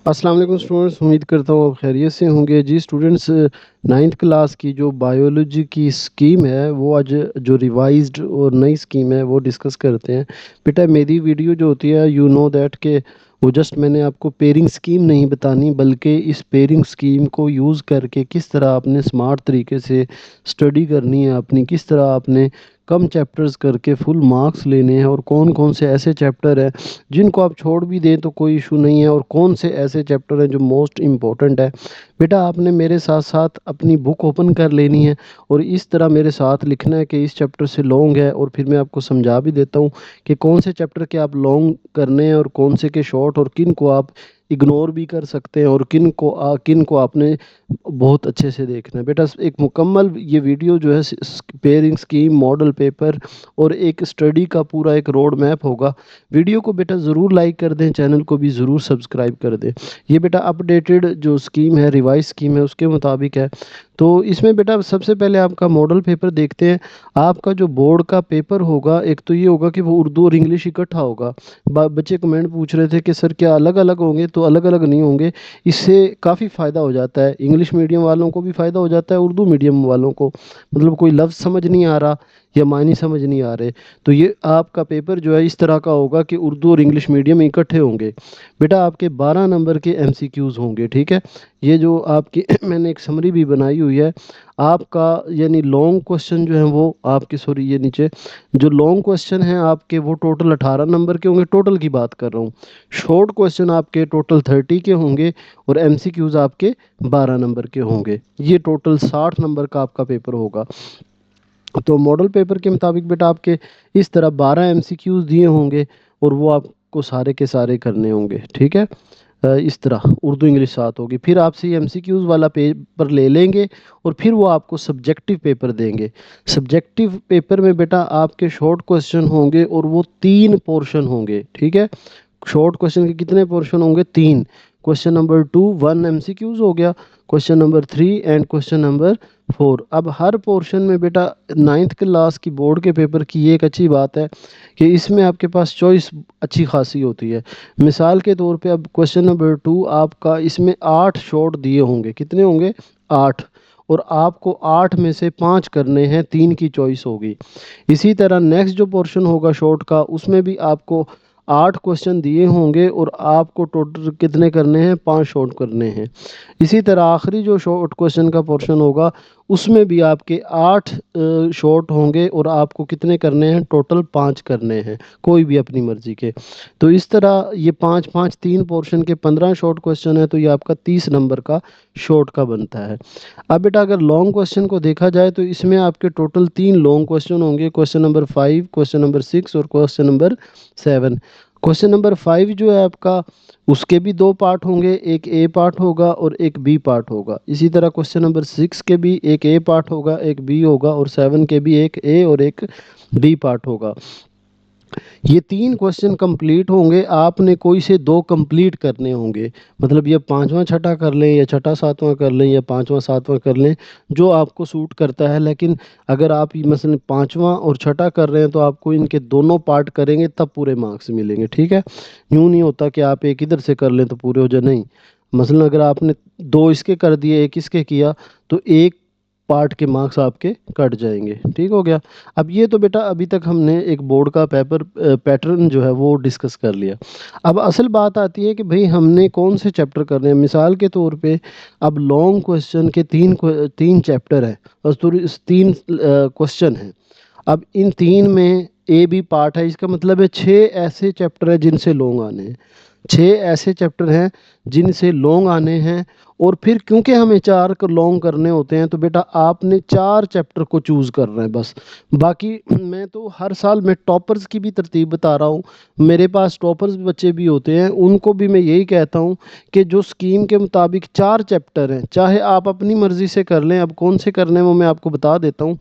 अस्सलाम वालेकुम स्टूडेंट्स, उम्मीद करता हूँ आप खैरियत से होंगे। जी स्टूडेंट्स, नाइन्थ क्लास की जो बायोलॉजी की स्कीम है वो आज जो रिवाइज्ड और नई स्कीम है वो डिस्कस करते हैं। बेटा मेरी वीडियो जो होती है यू नो दैट के वो जस्ट मैंने आपको पेयरिंग स्कीम नहीं बतानी, बल्कि इस पेयरिंग स्कीम को यूज़ करके किस तरह आपने स्मार्ट तरीके से स्टडी करनी है, अपनी किस तरह आपने कम चैप्टर्स करके फुल मार्क्स लेने हैं, और कौन कौन से ऐसे चैप्टर हैं जिनको आप छोड़ भी दें तो कोई इशू नहीं है, और कौन से ऐसे चैप्टर हैं जो मोस्ट इम्पॉर्टेंट है। बेटा आपने मेरे साथ साथ अपनी बुक ओपन कर लेनी है और इस तरह मेरे साथ लिखना है कि इस चैप्टर से लॉन्ग है, और फिर मैं आपको समझा भी देता हूँ कि कौन से चैप्टर के आप लॉन्ग करने हैं और कौन से के शॉर्ट, और किन को आप इग्नोर भी कर सकते हैं और किन को आपने बहुत अच्छे से देखना है। बेटा एक मुकम्मल ये वीडियो जो है पेयरिंग स्कीम, मॉडल पेपर और एक स्टडी का पूरा एक रोड मैप होगा। वीडियो को बेटा ज़रूर लाइक कर दें, चैनल को भी ज़रूर सब्सक्राइब कर दें। ये बेटा अपडेटेड जो स्कीम है, रिवाइज स्कीम है, उसके मुताबिक है। तो इसमें बेटा सबसे पहले आपका मॉडल पेपर देखते हैं। आपका जो बोर्ड का पेपर होगा, एक तो ये होगा कि वो उर्दू और इंग्लिश इकट्ठा होगा। बच्चे कमेंट पूछ रहे थे कि सर क्या अलग अलग होंगे, तो अलग अलग नहीं होंगे। इससे काफ़ी फ़ायदा हो जाता है, इंग्लिश मीडियम वालों को भी फ़ायदा हो जाता है, उर्दू मीडियम वालों को। मतलब कोई लफ्ज़ समझ नहीं आ रहा या मायने समझ नहीं आ रहे, तो ये आपका पेपर जो है इस तरह का होगा कि उर्दू और इंग्लिश मीडियम इकट्ठे होंगे। बेटा आपके 12 नंबर के एमसीक्यूज़ होंगे, ठीक है। ये जो आपकी मैंने एक समरी भी बनाई हुई है आपका, यानी लॉन्ग क्वेश्चन जो है वो आपके, सॉरी ये नीचे जो लॉन्ग क्वेश्चन हैं आपके वो टोटल 18 नंबर के होंगे, टोटल की बात कर रहा हूँ। शॉर्ट क्वेश्चन आपके टोटल 30 के होंगे और एमसीक्यूज़ आपके 12 नंबर के होंगे। ये टोटल 60 नंबर का आपका पेपर होगा। तो मॉडल पेपर के मुताबिक बेटा आपके इस तरह 12 एमसीक्यूज दिए होंगे और वो आपको सारे के सारे करने होंगे, ठीक है। इस तरह उर्दू इंग्लिश साथ होगी, फिर आपसे एमसीक्यूज वाला पेपर ले लेंगे और फिर वो आपको सब्जेक्टिव पेपर देंगे। सब्जेक्टिव पेपर में बेटा आपके शॉर्ट क्वेश्चन होंगे और वो 3 पोर्शन होंगे, ठीक है। शॉर्ट क्वेश्चन के कितने पोर्शन होंगे? 3। क्वेश्चन नंबर 2 1 एमसीक्यूज हो गया, question number 3 and question number 4। अब हर पोर्शन में बेटा नाइन्थ क्लास की बोर्ड के पेपर की ये एक अच्छी बात है कि इसमें आपके पास चॉइस अच्छी खासी होती है। मिसाल के तौर पे अब क्वेश्चन नंबर 2 आपका, इसमें 8 शॉर्ट दिए होंगे। कितने होंगे? 8। और आपको 8 में से 5 करने हैं, 3 की चॉइस होगी। इसी तरह नेक्स्ट जो पोर्शन होगा शॉर्ट का, उसमें भी आपको 8 क्वेश्चन दिए होंगे और आपको टोटल कितने करने हैं? 5 शॉर्ट करने हैं। इसी तरह आखिरी जो शॉर्ट क्वेश्चन का पोर्शन होगा उसमें भी आपके 8 शॉर्ट होंगे और आपको कितने करने हैं? टोटल 5 करने हैं, कोई भी अपनी मर्जी के। तो इस तरह ये 5 5 3 पोर्शन के 15 शॉर्ट क्वेश्चन है, तो ये आपका 30 नंबर का शॉर्ट का बनता है। अब बेटा अगर लॉन्ग क्वेश्चन को देखा जाए तो इसमें आपके टोटल 3 लॉन्ग क्वेश्चन होंगे, क्वेश्चन नंबर 5, क्वेश्चन नंबर 6 और क्वेश्चन नंबर 7। क्वेश्चन नंबर 5 जो है आपका, उसके भी 2 पार्ट होंगे, एक ए पार्ट होगा और एक बी पार्ट होगा। इसी तरह क्वेश्चन नंबर 6 के भी एक ए पार्ट होगा, एक बी होगा, और 7 के भी एक ए और एक बी पार्ट होगा। ये 3 क्वेश्चन कंप्लीट होंगे, आपने कोई से 2 कंप्लीट करने होंगे। मतलब ये पांचवा छठा कर लें या छठा सातवां कर लें या पांचवा सातवां कर लें, जो आपको सूट करता है। लेकिन अगर आप मसलन पांचवा और छठा कर रहे हैं तो आपको इनके दोनों पार्ट करेंगे तब पूरे मार्क्स मिलेंगे, ठीक है। यूँ नहीं होता कि आप एक इधर से कर लें तो पूरे हो जाए, नहीं। मसलन अगर आपने 2 इसके कर दिए, एक इसके किया, तो एक पार्ट के मार्क्स आपके कट जाएंगे, ठीक हो गया। अब ये तो बेटा अभी तक हमने एक बोर्ड का पेपर पैटर्न जो है वो डिस्कस कर लिया। अब असल बात आती है कि भाई हमने कौन से चैप्टर करने हैं। मिसाल के तौर पे अब लॉन्ग क्वेश्चन के 3 चैप्टर हैं और 3 क्वेश्चन हैं। अब इन 3 में ए बी पार्ट है, इसका मतलब है 6 ऐसे चैप्टर हैं जिनसे लॉन्ग आने हैं। 6 ऐसे चैप्टर हैं जिनसे लॉन्ग आने हैं। और फिर क्योंकि हमें 4 लॉन्ग करने होते हैं तो बेटा आपने 4 चैप्टर को चूज़ करना है बस। बाकी मैं तो हर साल मैं टॉपर्स की भी तरतीब बता रहा हूँ। मेरे पास टॉपर्स बच्चे भी होते हैं, उनको भी मैं यही कहता हूँ कि जो स्कीम के मुताबिक 4 चैप्टर हैं, चाहे आप अपनी मर्ज़ी से कर लें। अब कौन से करने हैं वो मैं आपको बता देता हूँ।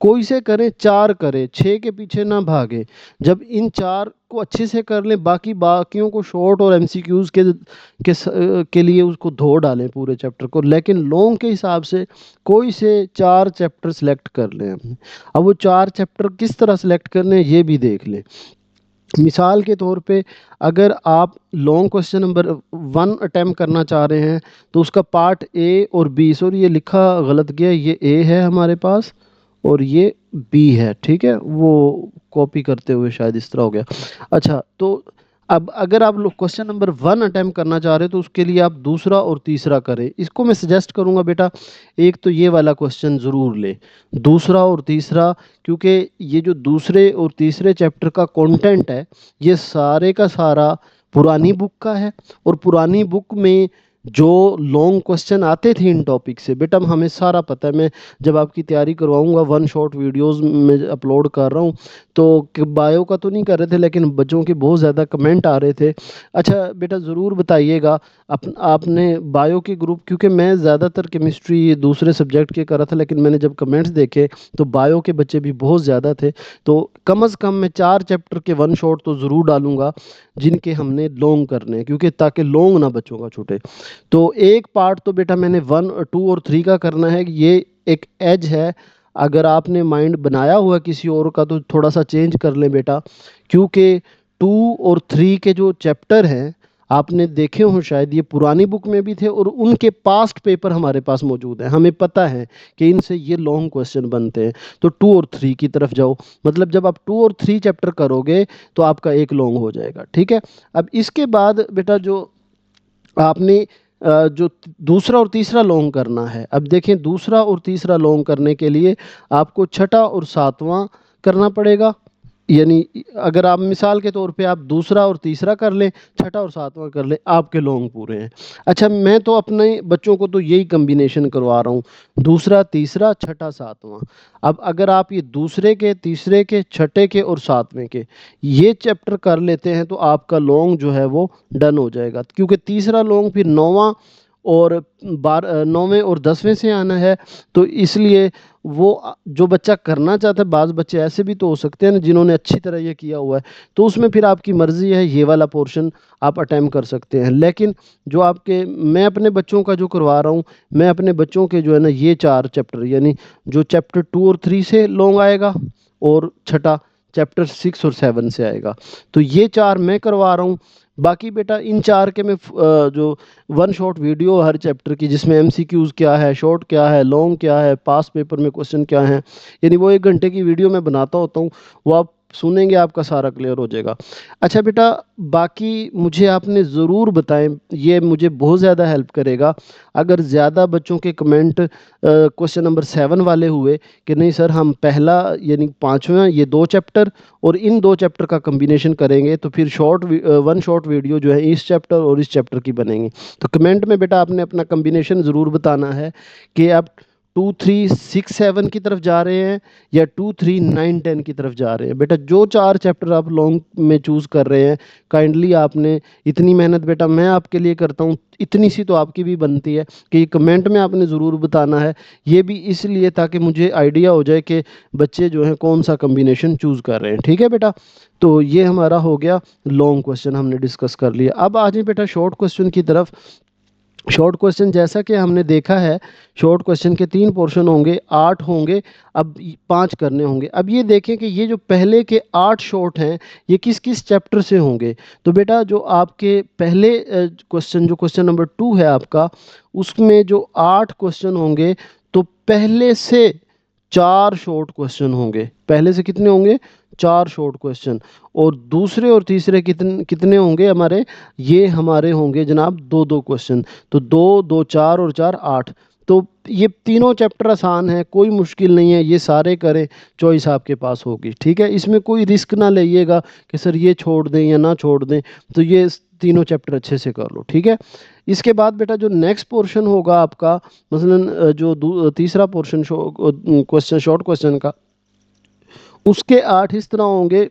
कोई से करें, 4 करें, 6 के पीछे ना भागे। जब इन 4 को अच्छे से कर लें, बाकियों को शॉर्ट और एमसीक्यूज के लिए उसको धो डालें पूरे चैप्टर को। लेकिन लॉन्ग के हिसाब से कोई से 4 चैप्टर सेलेक्ट कर लें हम। अब वो 4 चैप्टर किस तरह सेलेक्ट करने हैं ये भी देख लें। मिसाल के तौर पे अगर आप लॉन्ग क्वेश्चन नंबर 1 अटेम्प्ट करना चाह रहे हैं तो उसका पार्ट ए और बी, सॉरी ये लिखा गलत गया, ये ए है हमारे पास और ये बी है, ठीक है, वो कॉपी करते हुए शायद इस तरह हो गया। अच्छा, तो अब अगर आप लोग क्वेश्चन नंबर 1 अटेम्प्ट करना चाह रहे हो तो उसके लिए आप दूसरा और तीसरा करें। इसको मैं सजेस्ट करूंगा बेटा, एक तो ये वाला क्वेश्चन ज़रूर ले, दूसरा और तीसरा, क्योंकि ये जो दूसरे और तीसरे चैप्टर का कंटेंट है ये सारे का सारा पुरानी बुक का है, और पुरानी बुक में जो लॉन्ग क्वेश्चन आते थे इन टॉपिक से बेटा हमें सारा पता है। मैं जब आपकी तैयारी करवाऊंगा वन शॉट वीडियोस में अपलोड कर रहा हूँ, तो बायो का तो नहीं कर रहे थे लेकिन बच्चों के बहुत ज़्यादा कमेंट आ रहे थे। अच्छा बेटा ज़रूर बताइएगा आपने बायो के ग्रुप, क्योंकि मैं ज़्यादातर केमिस्ट्री दूसरे सब्जेक्ट के कर रहा था लेकिन मैंने जब कमेंट्स देखे तो बायो के बच्चे भी बहुत ज़्यादा थे, तो कम से कम मैं 4 चैप्टर के वन शॉट तो ज़रूर डालूंगा जिनके हमने लॉन्ग करने हैं, क्योंकि ताकि लॉन्ग ना बच्चों का छूटे। तो एक पार्ट तो बेटा मैंने 1, 2 और 3 का करना है, ये एक एज है। अगर आपने माइंड बनाया हुआ है किसी और का तो थोड़ा सा चेंज कर लें बेटा, क्योंकि 2 और 3 के जो चैप्टर हैं आपने देखे हो शायद, ये पुरानी बुक में भी थे और उनके पास्ट पेपर हमारे पास मौजूद हैं, हमें पता है कि इनसे ये लॉन्ग क्वेश्चन बनते हैं। तो 2 और 3 की तरफ जाओ, मतलब जब आप 2 और 3 चैप्टर करोगे तो आपका एक लॉन्ग हो जाएगा, ठीक है। अब इसके बाद बेटा जो आपने जो दूसरा और तीसरा लॉन्ग करना है, अब देखें दूसरा और तीसरा लॉन्ग करने के लिए आपको छठा और सातवां करना पड़ेगा। यानी अगर आप मिसाल के तौर पे आप दूसरा और तीसरा कर लें, छठा और सातवां कर लें, आपके लॉन्ग पूरे हैं। अच्छा, मैं तो अपने बच्चों को तो यही कम्बिनेशन करवा रहा हूँ, दूसरा तीसरा छठा सातवां। अब अगर आप ये दूसरे के तीसरे के छठे के और सातवें के ये चैप्टर कर लेते हैं तो आपका लॉन्ग जो है वो डन हो जाएगा, क्योंकि तीसरा लॉन्ग फिर नौवां और 9वें और 10वें से आना है। तो इसलिए वो जो बच्चा करना चाहता है, बाज़ बच्चे ऐसे भी तो हो सकते हैं ना जिन्होंने अच्छी तरह ये किया हुआ है, तो उसमें फिर आपकी मर्ज़ी है, ये वाला पोर्शन आप अटेम्प्ट कर सकते हैं। लेकिन जो आपके मैं अपने बच्चों का जो करवा रहा हूँ, मैं अपने बच्चों के जो है ना ये 4 चैप्टर, यानी जो चैप्टर 2 और 3 से लॉन्ग आएगा और छठा चैप्टर 6 और 7 से आएगा, तो ये 4 मैं करवा रहा हूँ। बाकी बेटा इन 4 के मैं जो वन शॉट वीडियो हर चैप्टर की, जिसमें एमसीक्यूज क्या है, शॉर्ट क्या है, लॉन्ग क्या है, पास पेपर में क्वेश्चन क्या है, यानी वो 1 घंटे की वीडियो मैं बनाता होता हूँ, वो आप सुनेंगे आपका सारा क्लियर हो जाएगा। अच्छा बेटा, बाकी मुझे आपने ज़रूर बताएं, ये मुझे बहुत ज़्यादा हेल्प करेगा अगर ज़्यादा बच्चों के कमेंट क्वेश्चन नंबर 7 वाले हुए कि नहीं सर हम पहला यानी पाँचवा ये 2 चैप्टर और इन 2 चैप्टर का कम्बिनेशन करेंगे तो फिर वन शॉर्ट वीडियो जो है इस चैप्टर और इस चैप्टर की बनेंगी। तो कमेंट में बेटा आपने अपना कम्बिनेशन ज़रूर बताना है कि आप 2, 3, 6, 7 की तरफ जा रहे हैं या 2, 3, 9, 10 की तरफ जा रहे हैं। बेटा जो 4 चैप्टर आप लॉन्ग में चूज़ कर रहे हैं, काइंडली आपने इतनी मेहनत बेटा मैं आपके लिए करता हूँ, इतनी सी तो आपकी भी बनती है कि ये कमेंट में आपने ज़रूर बताना है। ये भी इसलिए ताकि मुझे आइडिया हो जाए कि बच्चे जो हैं कौन सा कम्बिनेशन चूज़ कर रहे हैं, ठीक है बेटा। तो ये हमारा हो गया लॉन्ग क्वेश्चन, हमने डिस्कस कर लिया। अब आ जाए बेटा शॉर्ट क्वेश्चन की तरफ। शॉर्ट क्वेश्चन जैसा कि हमने देखा है, शॉर्ट क्वेश्चन के 3 पोर्शन होंगे, 8 होंगे, अब 5 करने होंगे। अब ये देखें कि ये जो पहले के 8 शॉर्ट हैं ये किस किस चैप्टर से होंगे। तो बेटा जो आपके पहले क्वेश्चन जो क्वेश्चन नंबर 2 है आपका, उसमें जो 8 क्वेश्चन होंगे तो पहले से 4 शॉर्ट क्वेश्चन होंगे। पहले से कितने होंगे? 4 शॉर्ट क्वेश्चन। और दूसरे और तीसरे कितने कितने होंगे हमारे? ये हमारे होंगे जनाब 2-2 क्वेश्चन। तो 2, 2 4 और 4 8। तो ये तीनों चैप्टर आसान है, कोई मुश्किल नहीं है, ये सारे करें, चॉइस आपके पास होगी, ठीक है। इसमें कोई रिस्क ना लीजिएगा कि सर ये छोड़ दें या ना छोड़ दें, तो ये तीनों चैप्टर अच्छे से कर लो, ठीक है। इसके बाद बेटा जो नेक्स्ट पोर्शन होगा आपका, मसलन जो तीसरा पोर्शन क्वेश्चन शॉर्ट क्वेश्चन का, उसके 8 इस तरह होंगे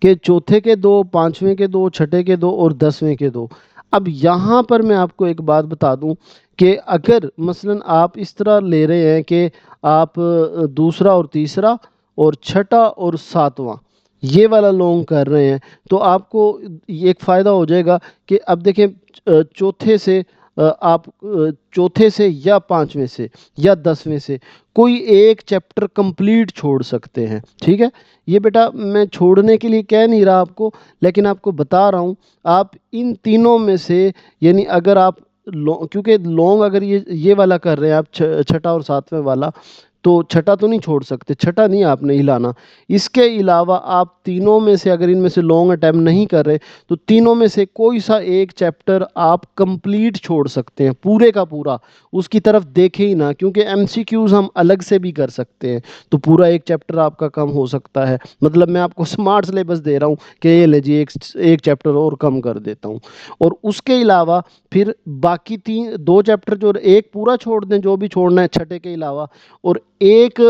कि चौथे के 2, पांचवें के 2, छठे के 2 और 10वें के 2। अब यहाँ पर मैं आपको एक बात बता दूं कि अगर मसलन आप इस तरह ले रहे हैं कि आप दूसरा और तीसरा और छठा और सातवां ये वाला लॉन्ग कर रहे हैं, तो आपको ये एक फ़ायदा हो जाएगा कि अब देखें चौथे से आप चौथे से या पांचवें से या 10वें से कोई एक चैप्टर कंप्लीट छोड़ सकते हैं। ठीक है, ये बेटा मैं छोड़ने के लिए कह नहीं रहा आपको, लेकिन आपको बता रहा हूँ आप इन तीनों में से, यानी अगर आप क्योंकि लॉन्ग अगर ये वाला कर रहे हैं आप, छठा और सातवें वाला, तो छठा तो नहीं छोड़ सकते, छठा नहीं आपने हिलाना। इसके अलावा आप तीनों में से अगर इनमें से लॉन्ग अटेम्प्ट नहीं कर रहे, तो तीनों में से कोई सा एक चैप्टर आप कंप्लीट छोड़ सकते हैं, पूरे का पूरा उसकी तरफ देखें ही ना, क्योंकि एमसीक्यूज हम अलग से भी कर सकते हैं। तो पूरा एक चैप्टर आपका कम हो सकता है, मतलब मैं आपको स्मार्ट सिलेबस दे रहा हूँ कि ये ले जी एक चैप्टर और कम कर देता हूँ। और उसके अलावा फिर बाकी तीन दो चैप्टर जो एक पूरा छोड़ दें, जो भी छोड़ना है छठे के अलावा, और एक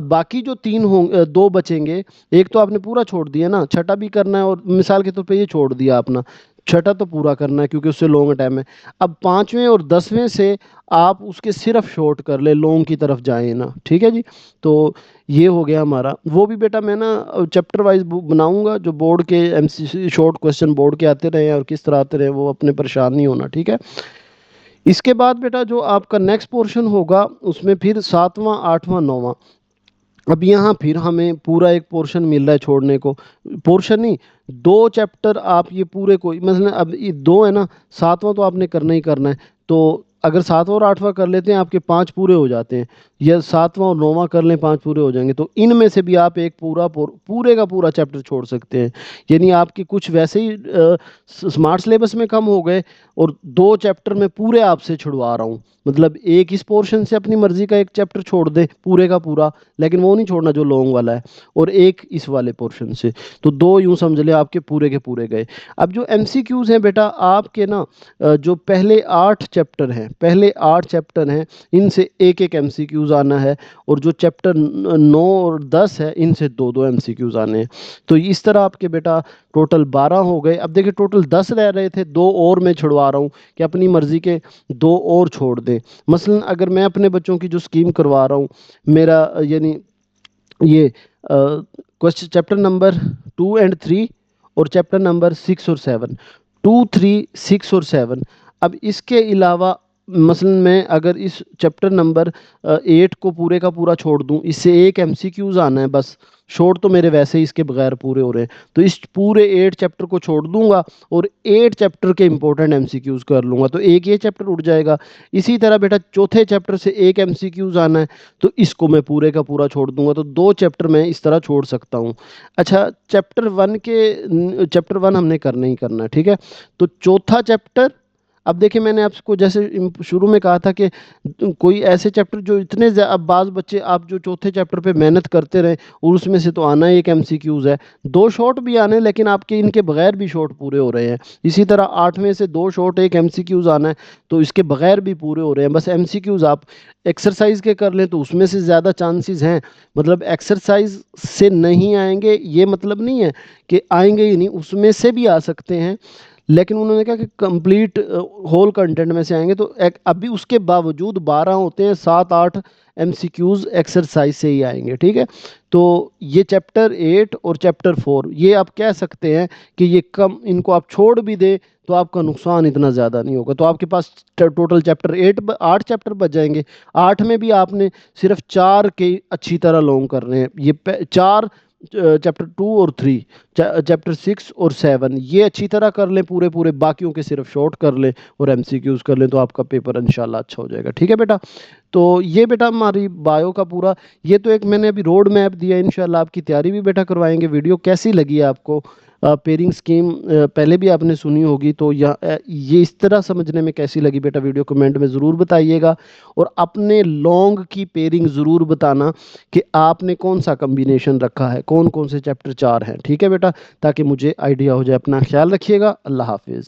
बाकी जो तीन होंगे, दो बचेंगे। एक तो आपने पूरा छोड़ दिया ना, छठा भी करना है, और मिसाल के तौर पे ये छोड़ दिया आपने, छठा तो पूरा करना है क्योंकि उससे लॉन्ग टाइम है। अब पांचवें और 10वें से आप उसके सिर्फ शॉर्ट कर ले, लॉन्ग की तरफ जाए ना। ठीक है जी, तो ये हो गया हमारा। वो भी बेटा मैं ना चैप्टर वाइज बुक बनाऊंगा, जो बोर्ड के एमसीसी शॉर्ट क्वेश्चन बोर्ड के आते रहे और किस तरह आते रहे, वो अपने परेशान नहीं होना। ठीक है, इसके बाद बेटा जो आपका नेक्स्ट पोर्शन होगा उसमें फिर सातवां आठवां नौवां, अब यहाँ फिर हमें पूरा एक पोर्शन मिल रहा है छोड़ने को। पोर्शन नहीं, दो चैप्टर आप ये पूरे को, मतलब अब ये दो है ना, सातवां तो आपने करना ही करना है। तो अगर सातवां और आठवां कर लेते हैं आपके पांच पूरे हो जाते हैं, या सातवां और नौवां कर लें पांच पूरे हो जाएंगे। तो इनमें से भी आप एक पूरे का पूरा चैप्टर छोड़ सकते हैं। यानी आपके कुछ वैसे ही स्मार्ट सिलेबस में कम हो गए, और दो चैप्टर में पूरे आपसे छुड़वा रहा हूँ। मतलब एक इस पोर्शन से अपनी मर्जी का एक चैप्टर छोड़ दे पूरे का पूरा, लेकिन वो नहीं छोड़ना जो लॉन्ग वाला है, और एक इस वाले पोर्शन से, तो दो यूं समझ ले आपके पूरे के पूरे गए। अब जो एमसीक्यूज हैं बेटा आपके ना, जो पहले 8 चैप्टर हैं, पहले 8 चैप्टर हैं, इनसे एक एक एमसीक्यूज आना है, और जो चैप्टर 9 और 10 है इनसे दो दो एमसीक्यूज आने हैं। तो इस तरह आपके बेटा टोटल 12 हो गए। अब देखिए टोटल 10 रह रहे थे, दो और मैं छुड़वा रहा हूँ कि अपनी मर्जी के दो और छोड़ दें। मसलन अगर मैं अपने बच्चों की जो स्कीम करवा रहा हूँ, मेरा यानी ये क्वेश्चन चैप्टर नंबर 2 और 3 और चैप्टर नंबर 6 और 7, 2, 3, 6 और 7। अब इसके अलावा मसलन मैं अगर इस चैप्टर नंबर 8 को पूरे का पूरा छोड़ दूं, इससे एक एमसीक्यूज आना है बस, शॉर्ट तो मेरे वैसे ही इसके बगैर पूरे हो रहे हैं, तो इस पूरे 8 चैप्टर को छोड़ दूंगा और 8 चैप्टर के इंपॉर्टेंट एमसीक्यूज कर लूंगा, तो एक ये चैप्टर उठ जाएगा। इसी तरह बेटा चौथे चैप्टर से एक एमसीक्यूज आना है, तो इसको मैं पूरे का पूरा छोड़ दूंगा, तो दो चैप्टर मैं इस तरह छोड़ सकता हूँ। अच्छा, चैप्टर 1 हमने करना ही करना है। ठीक है, तो चौथा चैप्टर, अब देखिए मैंने आपको जैसे शुरू में कहा था कि कोई ऐसे चैप्टर जो अब बाज़ बच्चे आप जो चौथे चैप्टर पे मेहनत करते रहे, और उसमें से तो आना ही एक एमसीक्यूज है, दो शॉर्ट भी आने, लेकिन आपके इनके बगैर भी शॉर्ट पूरे हो रहे हैं। इसी तरह 8वें से दो शॉर्ट एक एमसीक्यूज आना है, तो इसके बगैर भी पूरे हो रहे हैं। बस एमसीक्यूज आप एक्सरसाइज के कर लें तो उसमें से ज़्यादा चांसेस हैं, मतलब एक्सरसाइज से नहीं आएंगे ये मतलब नहीं है कि आएंगे ही नहीं, उसमें से भी आ सकते हैं, लेकिन उन्होंने कहा कि कंप्लीट होल कंटेंट में से आएंगे। तो अभी उसके बावजूद 12 होते हैं, 7-8 एमसीक्यूज एक्सरसाइज से ही आएंगे। ठीक है, तो ये चैप्टर 8 और चैप्टर 4 ये आप कह सकते हैं कि ये कम, इनको आप छोड़ भी दें तो आपका नुकसान इतना ज़्यादा नहीं होगा। तो आपके पास टोटल चैप्टर 8 चैप्टर बच जाएंगे। 8 में भी आपने सिर्फ 4 के अच्छी तरह लॉन्ग करने हैं, ये चार, चैप्टर 2 और 3, चैप्टर 6 और 7 ये अच्छी तरह कर लें पूरे पूरे, बाकियों के सिर्फ शॉर्ट कर लें और एमसीक्यूज कर लें, तो आपका पेपर इंशाल्लाह अच्छा हो जाएगा। ठीक है बेटा, तो ये बेटा हमारी बायो का पूरा, ये तो एक मैंने अभी रोड मैप दिया, इंशाल्लाह आपकी तैयारी भी बेटा करवाएंगे। वीडियो कैसी लगी है आपको? पेयरिंग स्कीम पहले भी आपने सुनी होगी, तो ये इस तरह समझने में कैसी लगी बेटा, वीडियो कमेंट में ज़रूर बताइएगा। और अपने लॉन्ग की पेयरिंग ज़रूर बताना कि आपने कौन सा कम्बिनेशन रखा है, कौन कौन से चैप्टर 4 हैं। ठीक है बेटा, ताकि मुझे आइडिया हो जाए। अपना ख्याल रखिएगा, अल्लाह हाफिज़।